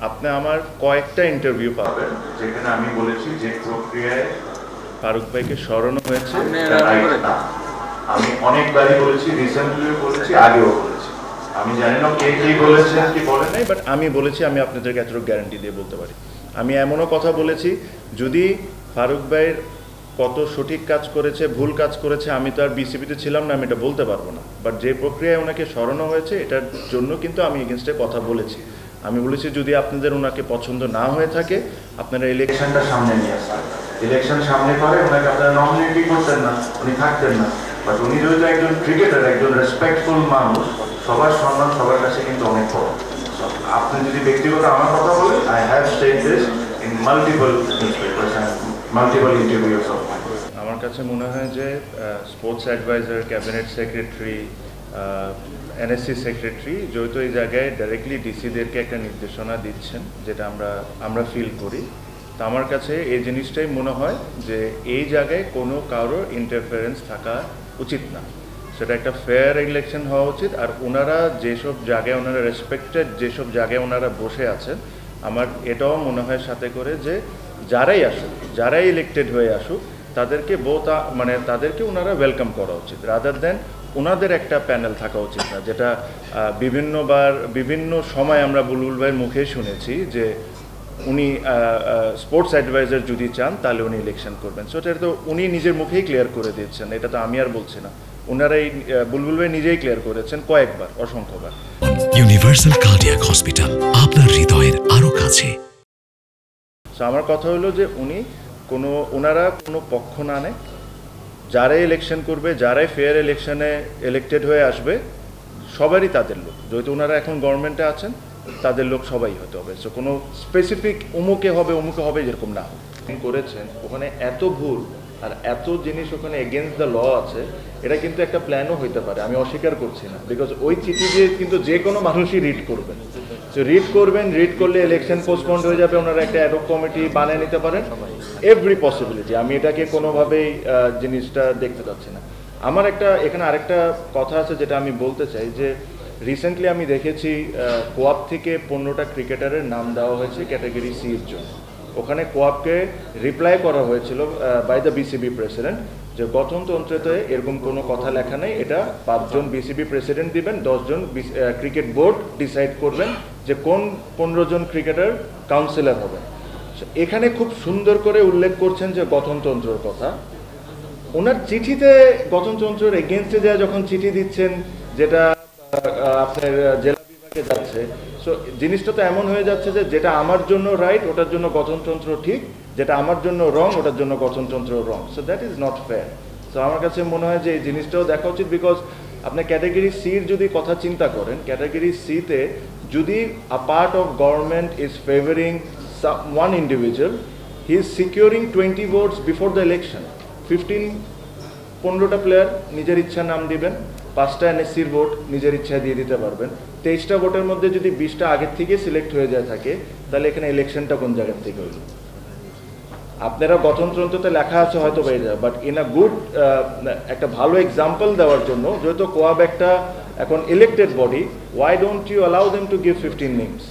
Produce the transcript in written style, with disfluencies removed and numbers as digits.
আপনি আমার কয়েকটা ইন্টারভিউ পাবেন যেখানে আমি বলেছি যে প্রক্রিয়ায় ফারুক ভাইকে সরানো হয়েছে আমি অনেকবারই বলেছি, রিসেন্টলিও বলেছি, আগেও বলেছি। আমি জানি না কে কি বলেছে কি বলে নাই, বাট আমি বলেছি, আমি আপনাদেরকে এতটুকু গ্যারান্টি দিয়ে বলতে পারি। আমি এমনও কথা বলেছি, যদি ফারুক ভাইয়ের কত সঠিক কাজ করেছে ভুল কাজ করেছে আমি তো আর বিসিবিতে ছিলাম না, আমি এটা বলতে পারবো না। বাট যে প্রক্রিয়ায় ওনাকে সরানো হয়েছে এটার জন্য কিন্তু আমি এগেনস্টে কথা বলেছি। আমি বলেছি যদি আপনাদের ওনাকে পছন্দ না হয়ে থাকে আপনারা ইলেকশনটা সামনে নিয়ে আসেন, ইলেকশন সামনে করে ওনাকে আপনারা নমিনেটই করতেন না, উনি থাকতেন না। বাট উনি যেহেতু একজন ক্রিকেটার, একজন রেসপেক্টফুল মানুষ, সবার সম্মান সবার কাছে কিন্তু অনেক বড়। আপনি যদি ব্যক্তিগত আমার কথা বলেন, I have said this in multiple newspapers and multiple interviews of mine. আমার কাছে মনে হয় যে sports adviser, cabinet secretary, NSC secretary যেহেতু এই জায়গায় ডাইরেক্টলি ডিসিদেরকে একটা নির্দেশনা দিচ্ছেন, যেটা আমরা ফিল করি। তো আমার কাছে এই জিনিসটাই মনে হয় যে এই জায়গায় কোনো কারোর ইন্টারফারেন্স থাকা উচিত না, সেটা একটা ফেয়ার ইলেকশন হওয়া উচিত। আর ওনারা যেসব জায়গায় ওনারা রেসপেক্টেড, যেসব জায়গায় ওনারা বসে আছেন, আমার এটাও মনে হয় সাথে করে যে যারাই আসুক, যারাই ইলেক্টেড হয়ে আসুক, তাদেরকে তাদেরকে ওনারা ওয়েলকাম করা উচিত, রাদার দেন ওনাদের একটা প্যানেল থাকা উচিত না, যেটা বিভিন্ন সময় আমরা বুলবুল ভাইয়ের মুখে শুনেছি যে উনি স্পোর্টস অ্যাডভাইজার যদি চান তাহলে উনি ইলেকশন করবেন। সো এটা তো উনি নিজের মুখেই ক্লিয়ার করে দিচ্ছেন, এটা তো আমি আর বলছি না, ওনারাই বুলবুল ভাই নিজেই ক্লিয়ার করেছেন কয়েকবার, অসংখ্যবার। ইউনিভার্সাল কার্ডিয়াক হসপিটাল, আপনার হৃদয়ের আরো কাছে। সো আমার কথা হলো যে ওনারা কোনো পক্ষ না নেয়, যারাই ইলেকশন করবে, যারাই ফেয়ার ইলেকশনে ইলেক্টেড হয়ে আসবে সবারই তাদের লোক, যেহেতু ওনারা এখন গভর্নমেন্টে আছেন তাদের লোক সবাই হতে হবে। সো কোনো স্পেসিফিক অমুকে হবে যেরকম না করেছেন, ওখানে এত ভুল আর এত জিনিস ওখানে এগেনস্ট দ্য ল আছে, এটা কিন্তু একটা প্ল্যানও হইতে পারে, আমি অস্বীকার করছি না। বিকজ ওই চিঠি দিয়ে কিন্তু যে কোনো মানুষই রিড করবেন, সো রিড করলে ইলেকশন পোস্টপন্ড হয়ে যাবে, ওনারা একটা অ্যাডহক কমিটি বানিয়ে নিতে পারেন, এভরি পসিবিলিটি। আমি এটাকে কোনোভাবেই জিনিসটা দেখতে চাচ্ছি না। আমার এখানে আরেকটা কথা আছে যেটা আমি বলতে চাই, যে রিসেন্টলি আমি দেখেছি কোয়াপ থেকে 15টা ক্রিকেটারের নাম দেওয়া হয়েছে ক্যাটাগরি সির জন্য। ওখানে কোয়াপকে রিপ্লাই করা হয়েছিল বাই দ্য বিসিবি প্রেসিডেন্ট যে গঠনতন্ত্রেতে এরকম কোনো কথা লেখা নেই, এটা 5 জন বিসিবি প্রেসিডেন্ট দিবেন, 10 জন ক্রিকেট বোর্ড ডিসাইড করবেন যে কোন 15 জন ক্রিকেটার কাউন্সিলর হবেন। এখানে খুব সুন্দর করে উল্লেখ করছেন যে গঠনতন্ত্রের কথা। ওনার চিঠিতে গঠনতন্ত্রের এগেনস্টে যা যখন চিঠি দিচ্ছেন, যেটা আপনার জেলা বিভাগে যাচ্ছে, সো জিনিসটা তো এমন হয়ে যাচ্ছে যে যেটা আমার জন্য রাইট ওটার জন্য গঠনতন্ত্র ঠিক, যেটা আমার জন্য রং ওটার জন্য গঠনতন্ত্র wrong. So that is not fair. So আমার কাছে মনে হয় যে এই জিনিসটাও দেখা উচিত। বিকজ আপনি ক্যাটাগরি সির যদি কথা চিন্তা করেন, ক্যাটাগরি সিতে যদি a part of government is favouring one individual, he is securing 20 votes before the election. 15টা প্লেয়ার নিজের ইচ্ছা নাম দিবেন, 5টা এনএসসির ভোট নিজের ইচ্ছা দিয়ে দিতে পারবেন। 23টা ভোটের মধ্যে যদি 20টা আগের থেকে সিলেক্ট হয়ে যায় থাকে, তাহলে এখানে ইলেকশনটা কোন জায়গার থেকে হইল? আপনারা গঠনতন্ত্রতে লেখা আছে হয়তো বেড়ে যাবে, বাট ইন আ গুড একটা ভালো এক্সাম্পল দেওয়ার জন্য, যেহেতু কোয়াব একটা এখন elected body, why don't you allow them to give 15 names?